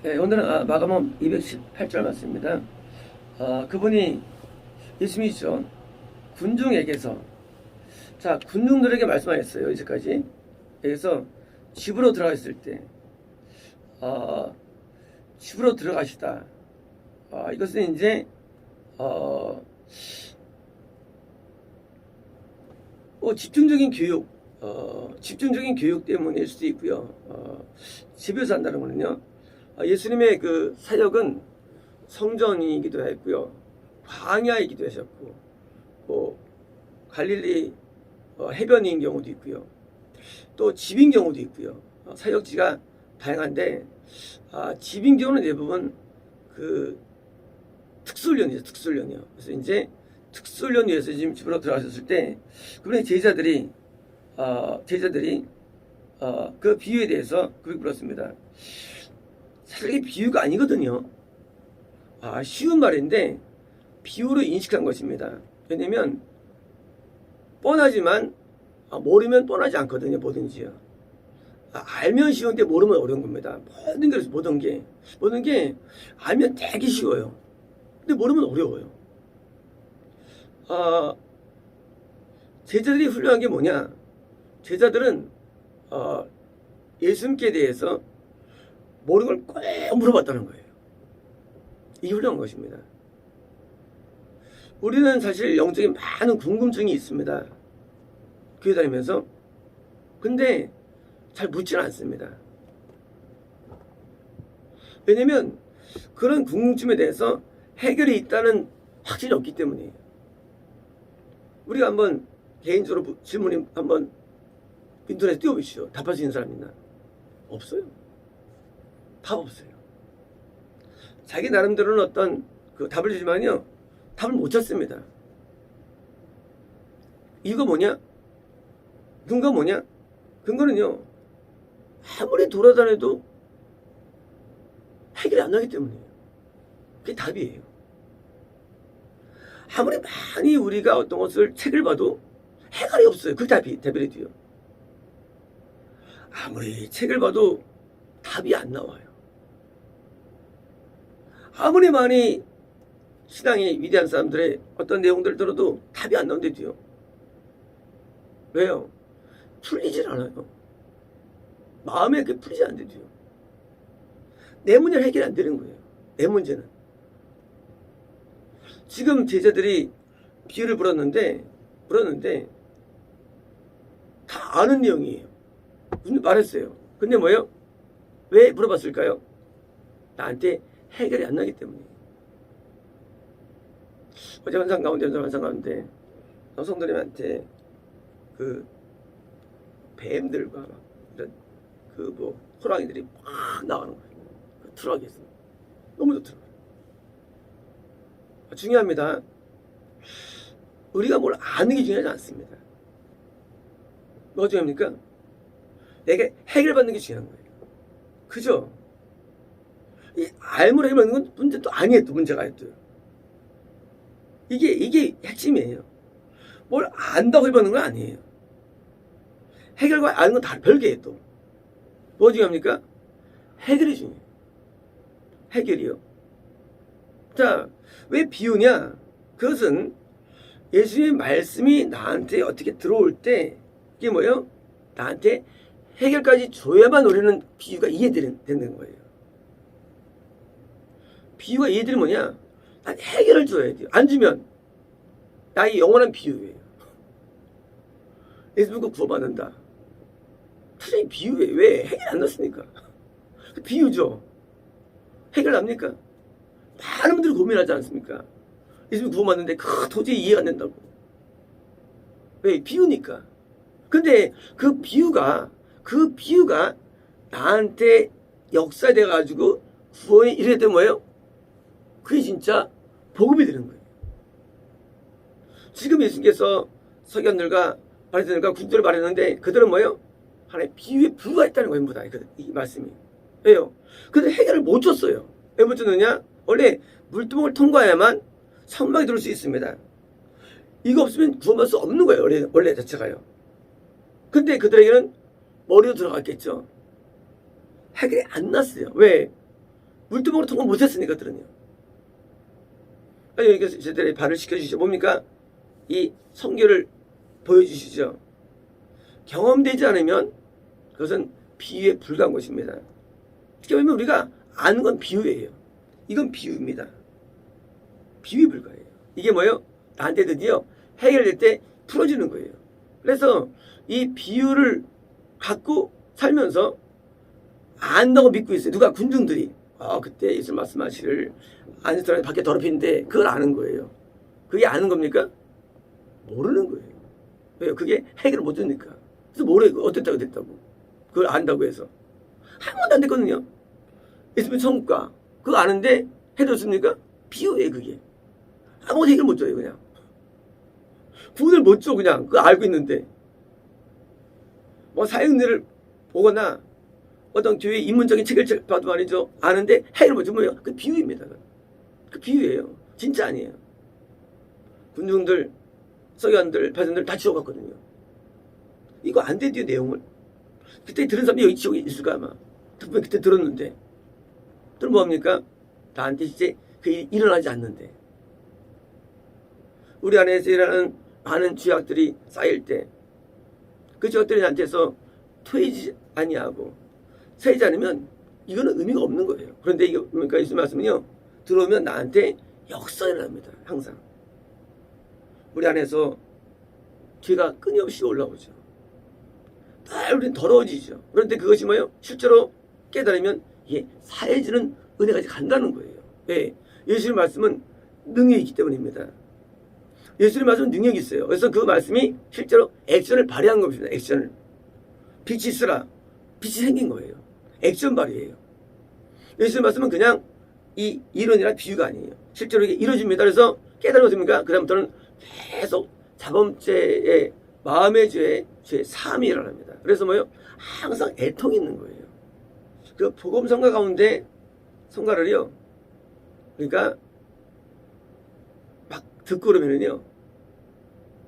네, 오늘은 마가복음 218절 말씀입니다. 그분이 예수님이죠. 군중에게서, 자, 군중들에게 말씀하셨어요. 이제까지. 여기서 집으로 들어갔을 때, 집으로 들어가시다. 이것은 이제 집중적인 교육 때문일 수도 있고요. 집에서 한다는 거는요. 예수님의 그 사역은 성전이기도 했고요. 광야이기도 하셨고, 갈릴리 해변인 경우도 있고요. 또 집인 경우도 있고요. 사역지가 다양한데, 집인 경우는 대부분 그 특수훈련이죠. 특수훈련이요. 그래서 이제 특수훈련 위해서 지금 집으로 들어가셨을 때, 그분의 제자들이 그 비유에 대해서 그렇게 물었습니다. 사실 이게 비유가 아니거든요. 쉬운 말인데 비유로 인식한 것입니다. 왜냐면 뻔하지만 모르면 뻔하지 않거든요. 뭐든지요. 알면 쉬운데 모르면 어려운 겁니다. 모든 게 알면 되게 쉬워요. 근데 모르면 어려워요. 제자들이 훌륭한 게 뭐냐? 제자들은 예수님께 대해서 모르는 걸 꼭 물어봤다는 거예요. 이게 훌륭한 것입니다. 우리는 사실 영적인 많은 궁금증이 있습니다. 교회 다니면서. 근데 잘 묻지는 않습니다. 왜냐면 그런 궁금증에 대해서 해결이 있다는 확신이 없기 때문이에요. 우리가 한번 개인적으로 질문이 한번 인터넷에 띄워보시죠. 답할 수 있는 사람 있나? 없어요. 답 없어요. 자기 나름대로는 어떤 그 답을 주지만요, 답을 못 찾습니다. 이유가 뭐냐? 근거가 뭐냐? 근거는요, 아무리 돌아다녀도 해결이 안 나기 때문이에요. 그게 답이에요. 아무리 많이 우리가 어떤 것을 책을 봐도 해결이 없어요. 그게 답이 돼요. 아무리 책을 봐도 답이 안 나와요. 아무리 많이 신앙의 위대한 사람들의 어떤 내용들을 들어도 답이 안 나온대도요. 왜요? 풀리질 않아요. 마음에 그게 풀리지 않는데도요. 내 문제는 해결이 안 되는 거예요. 내 문제는. 지금 제자들이 비유를 불었는데 다 아는 내용이에요. 무슨 말했어요. 근데 뭐예요? 왜 물어봤을까요? 나한테 해결이 안 나기 때문이에요. 어제 환상 가운데 성도님한테 그 뱀들과 이런 호랑이들이 막 나가는 거예요. 그 트럭에서. 너무 좋더라고요. 중요합니다. 우리가 뭘 아는 게 중요하지 않습니다. 뭐가 중요합니까? 내가 해결받는 게 중요한 거예요. 그죠? 이 알므로 해결받는 건 문제도 아니에요. 또 문제가 또. 이게 핵심이에요. 뭘 안다고 해결받는 건 아니에요. 해결과 아는 건 다 별개예요. 또. 뭐가 중요합니까? 해결이 중요해요. 해결이요. 자, 왜 비유냐? 그것은 예수님의 말씀이 나한테 어떻게 들어올 때 이게 뭐예요? 나한테 해결까지 줘야만 우리는 비유가 이해되는 거예요. 비유가 이해되는 뭐냐? 난 해결을 줘야 돼요. 안 주면 나의 영원한 비유예요. 예수 믿고 구원받는다. 사실 비유예요. 왜? 해결 안 났으니까. 비유죠. 해결 납니까? 많은 분들이 고민하지 않습니까? 예수 믿고 구원받는데 도저히 이해가 안 된다고. 왜? 비유니까. 근데 그 비유가 나한테 역사돼가지고 구원이 이래 되면 뭐예요? 그게 진짜 복음이 되는 거예요. 지금 예수님께서 서기관들과 바리새인들과 군대를 말했는데 그들은 뭐예요? 하나의 비유에 불과했다는 거예요. 전부 다 이 말씀이. 왜요? 근데 해결을 못 줬어요. 왜 못 줬느냐? 원래 물두멍을 통과해야만 성막에 들어올 수 있습니다. 이거 없으면 구원받을 수 없는 거예요. 원래 자체가요. 근데 그들에게는 머리로 들어갔겠죠. 해결이 안 났어요. 왜? 물두멍으로 통과 못했으니까 그들은요. 아니 여기서 제대로 발을 시켜주시죠. 뭡니까? 이 성결을 보여주시죠. 경험되지 않으면 그것은 비유에 불과한 것입니다. 쉽게 보면 우리가 아는 건 비유예요. 이건 비유입니다. 비유에 불과해요. 이게 뭐예요? 나한테 드디어 해결될 때 풀어지는 거예요. 그래서 이 비유를 갖고 살면서 안다고 믿고 있어요. 누가 군중들이 그때 예수 말씀하시를 안에서 들어가서 밖에 더럽히는데 그걸 아는 거예요. 그게 아는 겁니까? 모르는 거예요. 왜요? 그게 해결을 못 주니까. 그래서 모르고 어땠다고 됐다고. 그걸 안다고 해서 한 번도 안 됐거든요. 예수님 천국가 그거 아는데 해줬습니까? 비유예요. 그게 아무것도 해결 못 줘요. 그냥 구원을 못 줘. 그냥 그거 알고 있는데 뭐 사역들을 보거나 어떤 교회 입문적인 책을 봐도 말이죠. 아는데 해결 못 주면 그 비유입니다. 그 비유예요. 진짜 아니에요. 군중들, 서기관들, 배선들 다 지옥 갔거든요. 이거 안 돼요. 내용을. 그때 들은 사람이 여기 지옥에 있을까 아마. 그때 들었는데. 그럼 뭐합니까? 나한테 이제 그 일이 일어나지 않는데. 우리 안에서 일어나는 많은 죄악들이 쌓일 때 그 죄악들이 나한테서 토해지지 아니하고 세지 않으면 이거는 의미가 없는 거예요. 그런데 이게 뭡니까? 예수 말씀은요. 들어오면 나한테 역사가 일어납니다. 항상. 우리 안에서 죄가 끊임없이 올라오죠. 늘 우리는 더러워지죠. 그런데 그것이 뭐예요? 실제로 깨달으면 이게 사해지는 은혜까지 간다는 거예요. 네. 예수의 말씀은 능력이 있기 때문입니다. 예수의 말씀은 능력이 있어요. 그래서 그 말씀이 실제로 액션을 발휘한 겁니다. 액션을. 빛이 있으라. 빛이 생긴 거예요. 액션 발휘예요. 예수의 말씀은 그냥 이 이론이나 비유가 아니에요. 실제로 이게 이루어집니다. 그래서 깨달아집니까? 그 다음부터는 계속 자범죄의 마음의 죄의 삶이 일어납니다. 그래서 뭐예요? 항상 애통이 있는 거예요. 그 복음 성가 가운데 성가를요. 그러니까 막 듣고 그러면은요.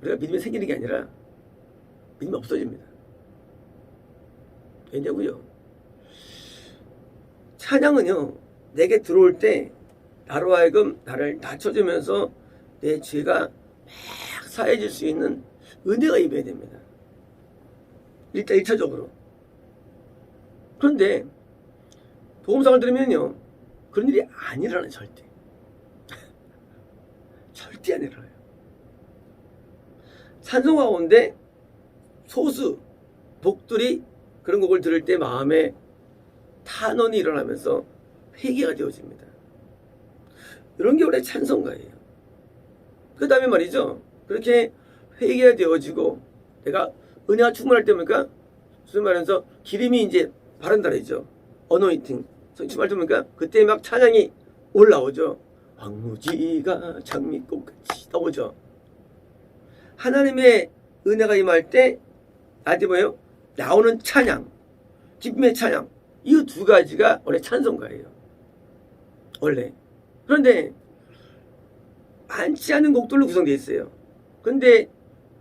우리가 믿음이 생기는 게 아니라 믿음이 없어집니다. 왜냐고요? 찬양은요. 내게 들어올 때 나로 하여금 나를 낮춰주면서 내 죄가 막 사해질 수 있는 은혜가 임해야 됩니다. 일단 1차적으로. 그런데 복음성을 들으면요. 그런 일이 안 일어나요. 절대. 절대 안 일어나요. 찬송 가운데 소수 복들이 그런 곡을 들을 때 마음에 탄원이 일어나면서 회개가 되어집니다. 이런 게 원래 찬송가예요. 그 다음에 말이죠. 그렇게 회개가 되어지고 내가 은혜가 충만할 때입니까? 무슨 말하면서 기름이 이제 바른다 그러죠. 어노인팅. 충만할 때입니까? 그때 막 찬양이 올라오죠. 황무지가 장미꽃같이 나오죠. 하나님의 은혜가 임할 때 나한테 뭐예요? 나오는 찬양, 기쁨의 찬양. 이 두 가지가 원래 찬송가예요. 원래. 그런데 많지 않은 곡들로 구성되어 있어요. 그런데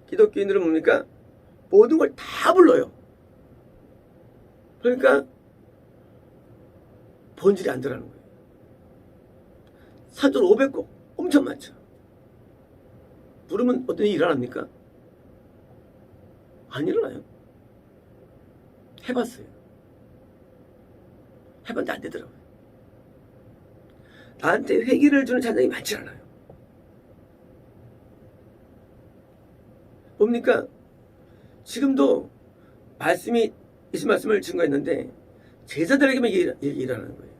기독교인들은 뭡니까? 모든 걸 다 불러요. 그러니까 본질이 안 들어가는 거예요. 3,500곡 엄청 많죠. 부르면 어떤 일이 일어납니까? 안 일어나요. 해봤어요. 해봤는데 안 되더라고요. 나한테 회개를 주는 찬양이 많지 않아요. 뭡니까? 지금도 말씀이 예수 말씀을 증거했는데 제자들에게만 일어나는 거예요.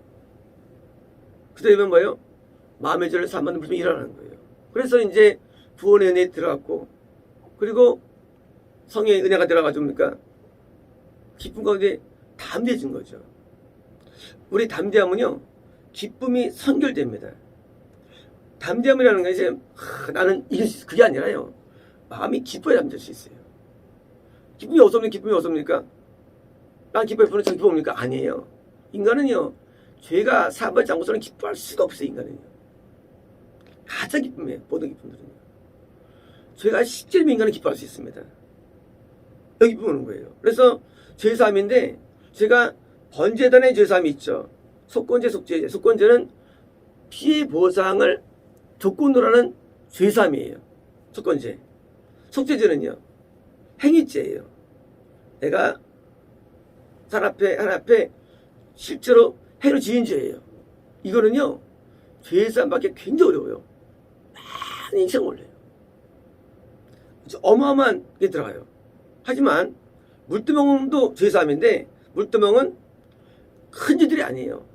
그다음에 뭐예요? 마음의 죄를 사함받는 불이 일어나는 거예요. 그래서 이제 구원의 은혜에 들어갔고 그리고 성의 은혜가 들어가죠. 뭡니까? 기쁨 가운데 담대해진 거죠. 우리 담대함은요. 기쁨이 선결됩니다. 담대함이라는 건 이제 나는 이길 수 있어. 그게 아니라요. 마음이 기뻐야 잠들 수 있어요. 기쁨이 없습니까? 기쁨이 없습니까? 난 기뻐야 부는 저 기쁨입니까? 아니에요. 인간은요. 죄가 사함받지 않고서는 기뻐할 수가 없어요. 인간은요. 가장 기쁨이에요. 모든 기쁨들은요. 죄가 실제로 인간은 기뻐할 수 있습니다. 여기 기쁨 오는 거예요. 그래서 죄사함인데 제가 번제단의 죄사함이 있죠. 속건제, 속죄제. 속건제는 피해 보상을 조건으로 하는 죄사함이에요. 속건제. 속죄제는요, 행위죄예요. 내가 하나 앞에 실제로 해를 지은 죄예요. 이거는요, 죄사함 받기 굉장히 어려워요. 많이 인생 올려요. 어마어마한 게 들어가요. 하지만 물두멍도 죄사함인데, 물두멍은 큰 죄들이 아니에요.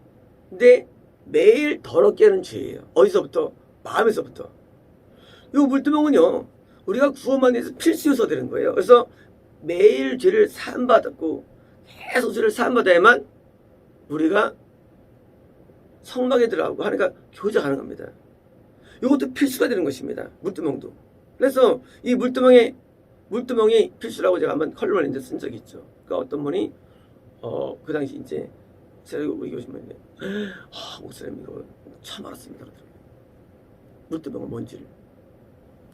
근데 매일 더럽게 하는 죄예요. 어디서부터? 마음에서부터. 이 물두멍은요, 우리가 구원받는 데서 필수 요소가 되는 거예요. 그래서 매일 죄를 사함받았고 계속 죄를 사함받아야만 우리가 성막에 들어가고 하니까 교제가 가능합니다. 이것도 필수가 되는 것입니다. 물두멍도. 그래서 이 물두멍이 필수라고 제가 한번 컬럼을 이제 쓴 적이 있죠. 그러니까 어떤 분이 그 당시 이제 제가 여기 오시면 이제 목사님 이거 처음 알았습니다. 그러더라고요. 물두멍은 뭔지를.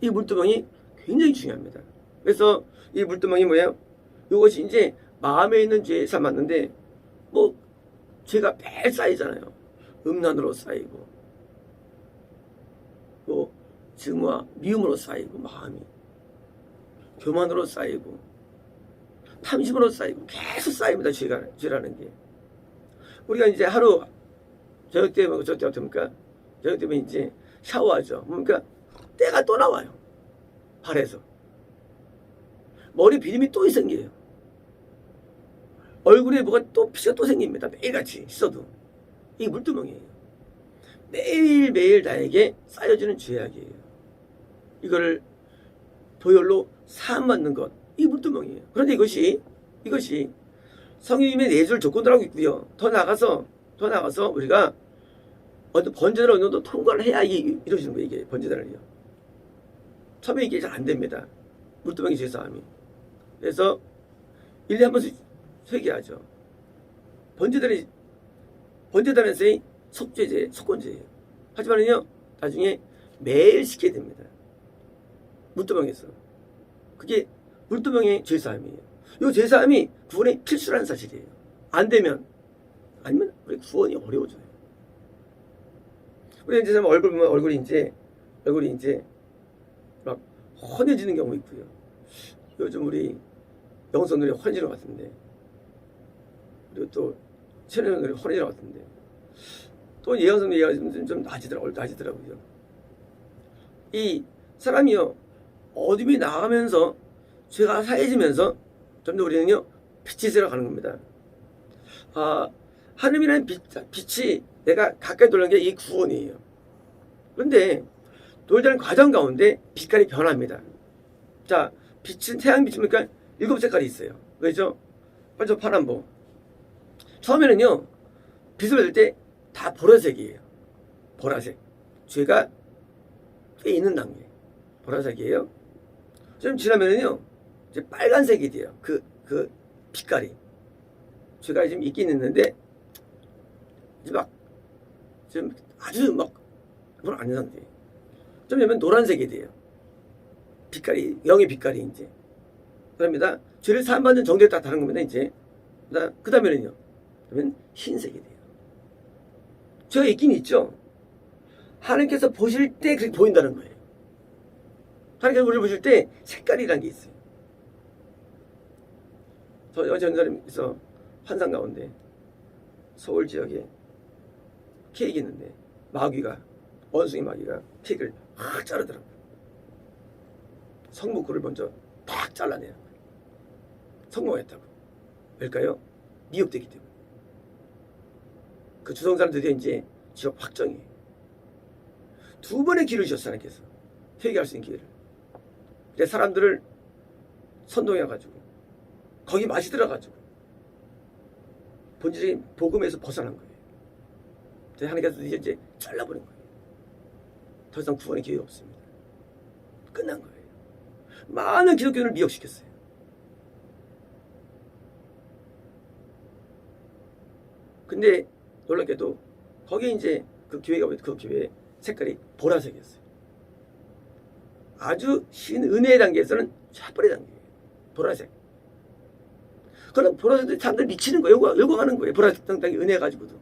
이 물두멍이 굉장히 중요합니다. 그래서 이 물두멍이 뭐예요? 이것이 이제 마음에 있는 죄에 삼았는데, 뭐 죄가 매일 쌓이잖아요. 음란으로 쌓이고, 뭐 증오와 미움으로 쌓이고, 마음이 교만으로 쌓이고, 탐심으로 쌓이고, 계속 쌓입니다. 죄라는 게. 우리가 이제 하루 저녁 때면 어떻습니까? 저녁 때면 이제 샤워하죠. 그러니까 때가 또 나와요. 발에서. 머리 비림이 또 생겨요. 얼굴에 뭐가 또 피가 또 생깁니다. 매일같이 있어도. 이게 물두멍이에요. 매일매일 나에게 쌓여지는 죄악이에요. 이거를 보혈로 사함받는 것. 이게 물두멍이에요. 그런데 이것이 성령님의 내줄 조건들하고 있고요. 더 나가서 우리가 어떤 번제를 어느 정도 통과를 해야 이루어지는 거예요. 이게 번제단을요. 처음에 이게 잘 안 됩니다. 물두멍이 죄사함이. 그래서 1년에 한 번씩 회개하죠. 번제단에서의 속죄제, 속건제예요. 하지만요, 나중에 매일 시켜야 됩니다. 물두멍에서. 그게 물두멍의 죄사함이에요. 이 죄사함이 구원의 필수라는 사실이에요. 안 되면, 아니면 우리 구원이 어려워져요. 우리 이제 얼굴이 이제 막 헌해지는 경우 있고요. 요즘 우리 영성들이 헌해지는 것 같은데, 그리고 또 최연성들이 헌해지는 것 같은데, 또 예영성들이 얘기가 좀 나아지더라고요. 이 사람이요, 어둠이 나가면서 죄가 사해지면서 점점 우리는요, 빛이 들어가는 겁니다. 하늘이라는 빛이 내가 가까이 돌는 게 이 구원이에요. 그런데 돌자는 과정 가운데 빛깔이 변합니다. 자, 빛은 태양빛이니까 7색깔이 있어요. 그죠? 먼저 파란보. 처음에는요, 빛을 받을 때 다 보라색이에요. 보라색. 죄가 꽤 있는 단계. 보라색이에요. 좀 지나면은요, 이제 빨간색이 돼요. 그 빛깔이. 죄가 좀 있긴 있는데, 이제 좀 아주 그건 아닌 상태. 좀 되면 노란색이 돼요. 빛깔이, 영의 빛깔이 이제. 그럽니다. 죄를 사함받는 정도에 따라 다른 겁니다, 이제. 그 다음에는요, 그러면 흰색이 돼요. 죄가 있긴 있죠. 하나님께서 보실 때 그렇게 보인다는 거예요. 하나님께서 우리를 보실 때 색깔이라는 게 있어요. 저 어제 전사님께서 환상 가운데 서울 지역에 케이크 있는데 원숭이 마귀가 케이크를 확 자르더라고요. 성목구를 먼저 팍 잘라내요. 성공했다고. 왜일까요? 미혹되기 때문에. 그 주성사는 드디어 이제 지역 확정이에요. 2번의 기회를 주셨어요, 하나님께서. 회개할 수 있는 기회를. 근데 사람들을 선동해가지고 거기 맛이 들어가지고 본질적인 복음에서 벗어난 거예요. 하나님께서 이제 잘라버린 거예요. 더 이상 구원의 기회가 없습니다. 끝난 거예요. 많은 기독교인을 미혹시켰어요. 근데 놀랍게도 거기에 이제 그 교회 색깔이 보라색이었어요. 아주 신은혜의 단계에서는 샷불의 단계예요. 보라색. 그럼 보라색도 사람들 미치는 거예요. 열광하는 거예요. 보라색 단계 은혜 가지고도.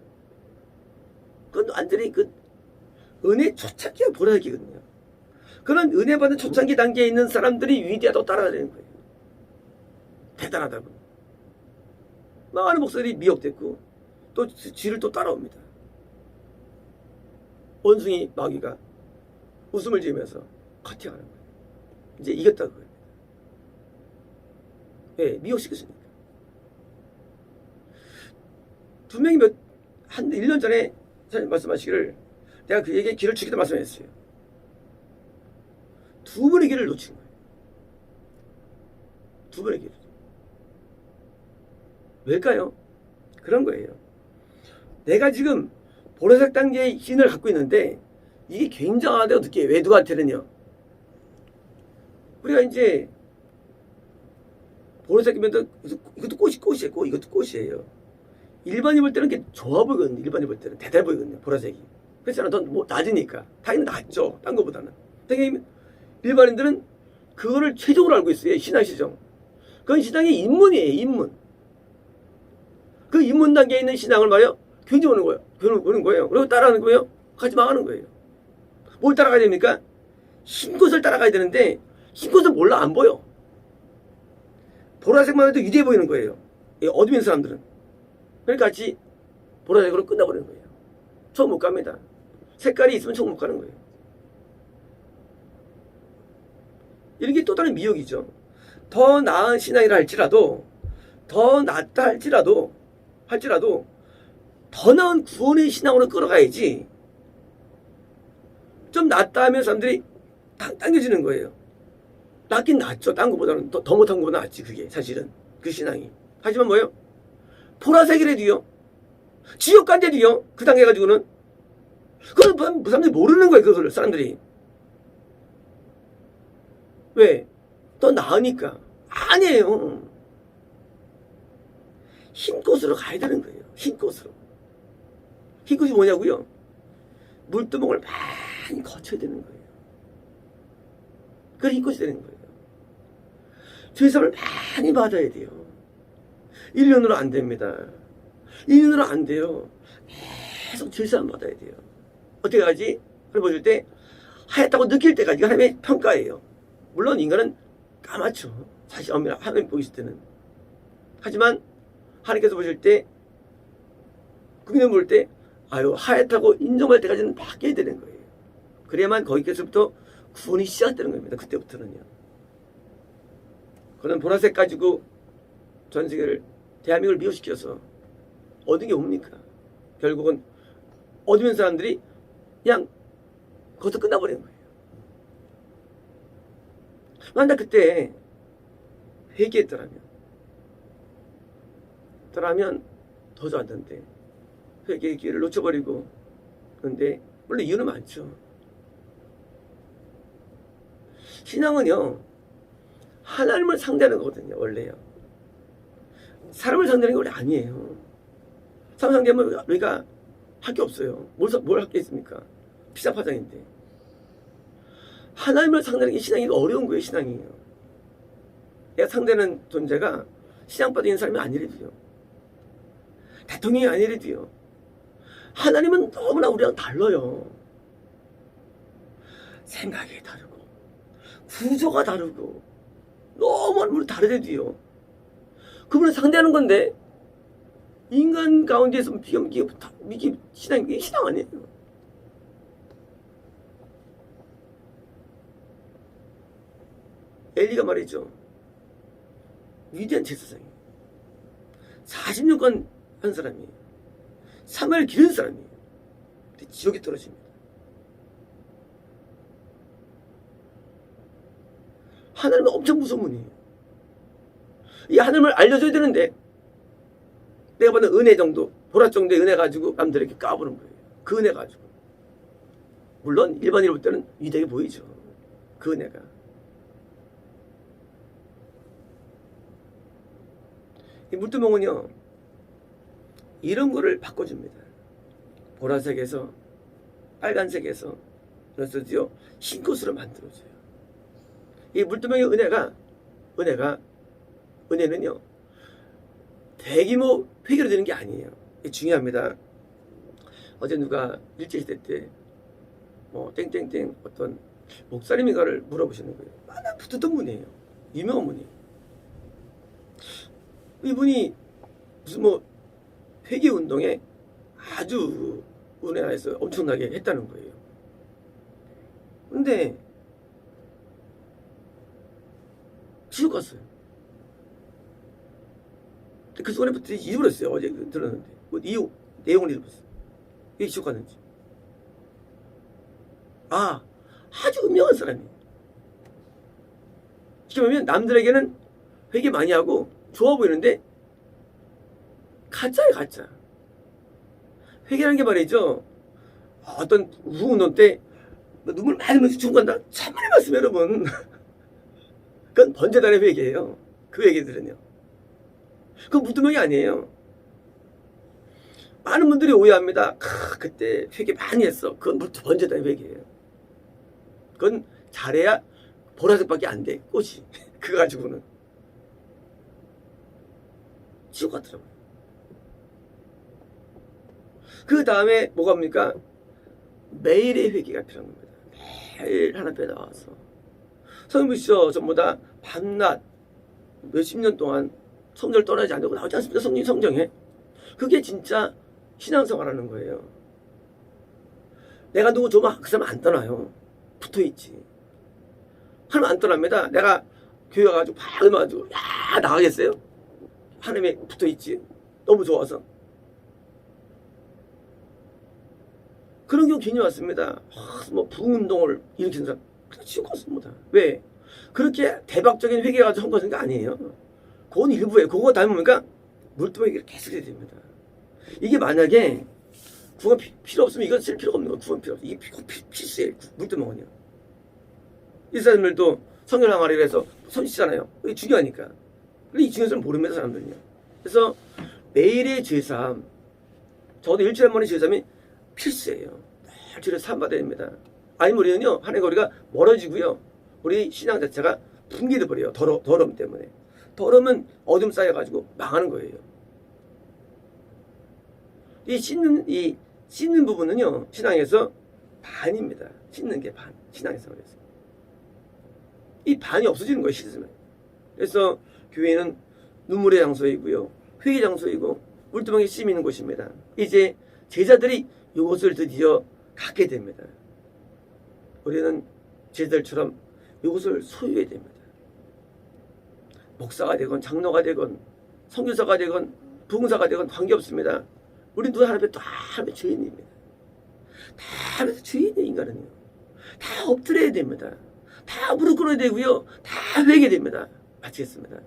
그건 완전히 그 은혜 초창기가 보라색이거든요. 그런 은혜 받은 초창기 단계에 있는 사람들이 위대하다고 따라다니는 거예요. 대단하다고. 많은 목사들이 미혹됐고 또 쥐를 또 따라옵니다. 원숭이 마귀가 웃음을 지으면서 커팅하는 거예요. 이제 이겼다고 해요. 예, 미혹시켰으니까. 분명히 한 1년 전에 말씀하시기를 내가 그에게 길을 주기도 말씀했어요. 두 번의 길을 놓친 거예요. 두 번의 길. 왜일까요? 그런 거예요. 내가 지금 보라색 단계의 신을 갖고 있는데 이게 굉장하다고 느껴요. 왜 누구한테는요? 우리가 이제 보라색이면 이것도 꽃이고 이것도 꽃이에요. 일반인 볼 때는 이게 좋아 보이거든요. 일반인 볼 때는 대단해 보이거든요. 보라색이. 그렇잖아. 더 뭐 낮으니까. 당연히 낮죠. 딴 거보다는. 당연히 일반인들은 그거를 최종으로 알고 있어요. 신앙 시정. 그건 신앙의 입문이에요. 입문. 그 입문 단계에 있는 신앙을 말이요. 굉장히 오는 거예요. 그리고 따라가는 거예요. 같이 망하는 거예요. 뭘 따라가야 됩니까? 흰 꽃을 따라가야 되는데 흰 꽃은 몰라. 안 보여. 보라색만 해도 위대해 보이는 거예요. 어둠인 사람들은. 그러니까 같이 보라색으로 끝나버리는 거예요. 총 못 갑니다. 색깔이 있으면 총 못 가는 거예요. 이런 게 또 다른 미혹이죠. 더 나은 신앙이라 할지라도 더 낫다 할지라도 더 나은 구원의 신앙으로 끌어가야지 좀 낫다 하면 사람들이 당겨지는 거예요. 낫긴 낫죠. 딴 것보다는 더 못한 것보다 낫지. 그게 사실은 그 신앙이. 하지만 뭐예요? 보라색이라도요. 지옥 간데도요. 그 단계 가지고는 그건 사람들이 모르는 거예요. 그걸 사람들이. 왜? 더 나으니까. 아니에요. 흰 꽃으로 가야 되는 거예요. 흰 꽃으로. 흰 꽃이 뭐냐고요? 물두멍을 많이 거쳐야 되는 거예요. 그래 흰 꽃이 되는 거예요. 죄사함을 많이 받아야 돼요. 1년으로 안 됩니다. 2년으로 안 돼요. 계속 죄사함 받아야 돼요. 어떻게 하지? 그걸 보실 때 하얗다고 느낄 때까지 하나님의 평가예요. 물론 인간은 까맣죠. 사실 하나님 보실 때는. 하지만 하나님께서 보실 때 국민을 볼 때 아유 하얗다고 인정할 때까지는 바뀌어야 되는 거예요. 그래야만 거기서부터 구원이 시작되는 겁니다. 그때부터는요. 그런 보라색 가지고 전 세계를 대한민국을 미혹시켜서 얻은 게 뭡니까? 결국은 어두운 사람들이 그냥 거기서 끝나버리는 거예요. 만약 그때 회개했더라면 더 좋았는데 회개의 기회를 놓쳐버리고 그런데 물론 이유는 많죠. 신앙은요 하나님을 상대하는 거거든요. 원래요. 사람을 상대하는 게 원래 아니에요. 사람 상대하면 우리가 할 게 없어요. 뭘 할 게 있습니까? 피사파장인데. 하나님을 상대하는 게 신앙이 어려운 거예요. 신앙이에요. 내가 상대하는 존재가 신앙받은 있는 사람이 아니래도요. 대통령이 아니래도요. 하나님은 너무나 우리랑 달라요. 생각이 다르고 구조가 다르고 너무 다르대도요. 그분을 상대하는 건데 인간 가운데서 이게 신앙 아니에요. 엘리가 말이죠. 위대한 제사장이에요. 40년간 한 사람이에요. 3일 기른 사람이에요. 근데 지옥에 떨어집니다. 하나님은 엄청 무서운 분이에요. 이 하나님을 알려줘야 되는데 내가 받는 은혜 정도, 보라 정도의 은혜 가지고 남들에게 까부는 거예요. 그 은혜 가지고. 물론 일반인으로 볼 때는 위대하게 보이죠. 그 은혜가. 이 물두멍은요 이런 거를 바꿔줍니다. 보라색에서 빨간색에서 그래서요 흰꽃으로 만들어줘요. 이 물두멍의 은혜는요 대규모 회개로 되는 게 아니에요. 이게 중요합니다. 어제 누가 일제시대 때 뭐 땡땡땡 어떤 목사님인가를 물어보시는 거예요. 나 붙었던 분이에요. 유명한 분이. 이분이 무슨 뭐 회계 운동에 아주 우리나라에서 엄청나게 했다는 거예요. 근데 지옥 갔어요. 그 순간부터 잊어버렸어요. 어제 들었는데 뭐 내용을 잊어버렸어요. 왜 지옥 갔는지. 아주 유명한 사람이에요. 그러면 남들에게는 회계 많이 하고 좋아 보이는데 가짜예요, 가짜. 회계라는 게 말이죠. 어떤 우운동 때 눈물 많이 흘리면서 죽어간다. 참말이 말씀 여러분. 그건 번제단의 회계예요. 그 얘기들은요. 그건 무두명이 아니에요. 많은 분들이 오해합니다. 그때 회계 많이 했어. 그건 번제단의 회계예요. 그건 잘해야 보라색밖에 안 돼. 꽃이. 그거 가지고는. 지옥 같더라고요. 그 다음에 뭐가 합니까? 매일의 회개가 필요한 겁니다. 매일 하나님께 나와서 성경 보시죠. 전부 다 밤낮 몇십 년 동안 성전을 떠나지 않고 나오지 않습니까? 성경에. 그게 진짜 신앙생활하는 거예요. 내가 누구 좀 그 사람 안 떠나요. 붙어있지. 하나님 안 떠납니다. 내가 교회 가가지고 막 음악가지고 나가겠어요? 하나님에 붙어있지. 너무 좋아서. 그런 경우 괜히 왔습니다. 뭐 부흥운동을 일으키는 사람 지옥 갔습니다. 왜? 그렇게 대박적인 회개가 한 것은 아니에요. 그건 일부예요. 그거 다음에 뭡니까? 물두멍이를 계속 해야 됩니다. 이게 만약에 구원 필요 없으면 이건 쓸 필요가 없는 거예요. 구원 필요 없어요. 이게 필수예요. 물두멍은요. 이 사람들도 성경 항아리를 해서 손 씻잖아요. 이게 중요하니까. 근데 이 중요한 사람 모릅니다, 사람들은요. 그래서 매일의 제삼, 저도 일주일에 한 번의 제삼이 필수예요. 일주일에 3 받아야 됩니다. 아니면 우리는요, 하나님과 우리가 멀어지고요. 우리 신앙 자체가 붕괴돼 버려요. 더러움 때문에. 더러우면 어둠 쌓여가지고 망하는 거예요. 이 씻는 부분은요, 신앙에서 반입니다. 씻는 게 반. 신앙에서 그래서. 이 반이 없어지는 거예요, 씻으면. 그래서 교회는 눈물의 장소이고요, 회개 장소이고, 물두멍에 씻이 있는 곳입니다. 이제 제자들이 이곳을 드디어 갖게 됩니다. 우리는 제자들처럼 이곳을 소유해야 됩니다. 목사가 되건 장로가 되건 선교사가 되건 부흥사가 되건 관계없습니다. 우리 누가 하나님의 또 하나님의 주인입니다. 다 하나님의 주인이에요. 인간은요. 다 엎드려야 됩니다. 다 무릎 꿇어야 되고요. 다 회개해야 됩니다. 마치겠습니다.